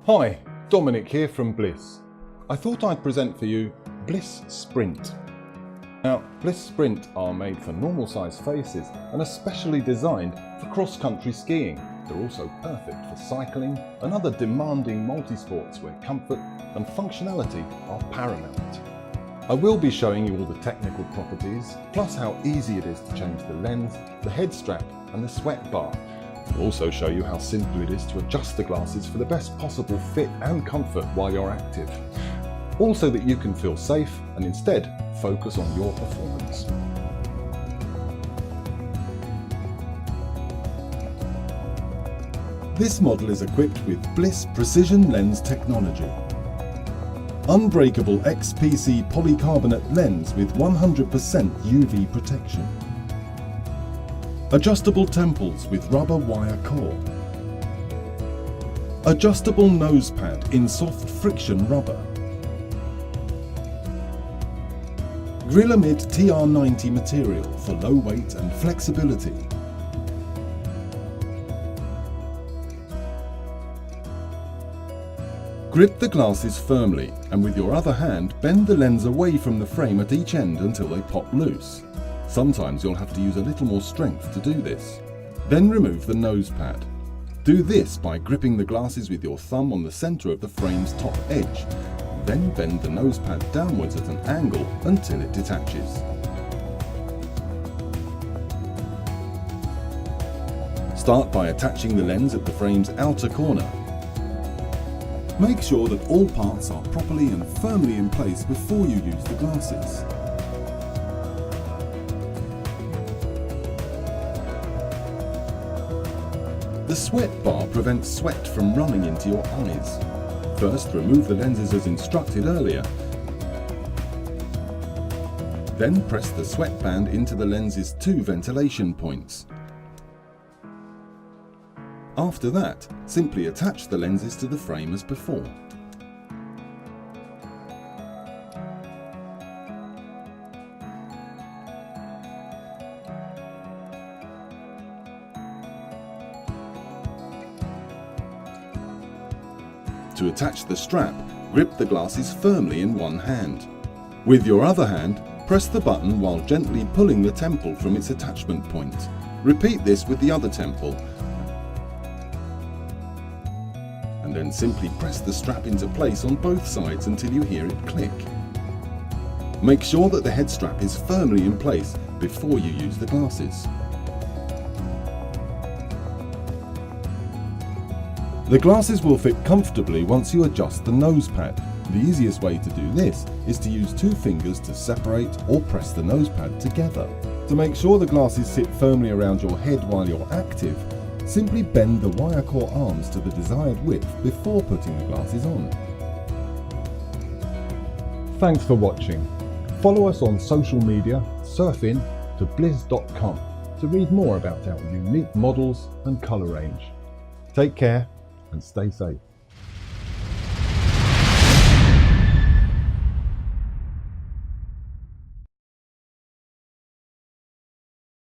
Hi, Dominic here from Bliz. I thought I'd present for you BLIZ Sprint. Now, BLIZ Sprint are made for normal size faces and are specially designed for cross-country skiing. They're also perfect for cycling and other demanding multi-sports where comfort and functionality are paramount. I will be showing you all the technical properties, plus how easy it is to change the lens, the head strap and the sweat bar. I'll also show you how simple it is to adjust the glasses for the best possible fit and comfort while you're active. Also that you can feel safe and instead focus on your performance. This model is equipped with BLIZ Precision Lens technology. Unbreakable XPC polycarbonate lens with 100% UV protection. Adjustable temples with rubber wire core. Adjustable nose pad in soft friction rubber. Grilamid TR90 material for low weight and flexibility. Grip the glasses firmly and with your other hand bend the lens away from the frame at each end until they pop loose. Sometimes you'll have to use a little more strength to do this. Then remove the nose pad. Do this by gripping the glasses with your thumb on the centre of the frame's top edge. Then bend the nose pad downwards at an angle until it detaches. Start by attaching the lens at the frame's outer corner. Make sure that all parts are properly and firmly in place before you use the glasses. The sweat bar prevents sweat from running into your eyes. First, remove the lenses as instructed earlier. Then press the sweat band into the lens's 2 ventilation points. After that, simply attach the lenses to the frame as before. To attach the strap, grip the glasses firmly in one hand. With your other hand, press the button while gently pulling the temple from its attachment point. Repeat this with the other temple. And then simply press the strap into place on both sides until you hear it click. Make sure that the head strap is firmly in place before you use the glasses. The glasses will fit comfortably once you adjust the nose pad. The easiest way to do this is to use 2 fingers to separate or press the nose pad together. To make sure the glasses sit firmly around your head while you're active, simply bend the wire core arms to the desired width before putting the glasses on. Thanks for watching. Follow us on social media, surf in to bliz.com to read more about our unique models and colour range. Take care and stay safe.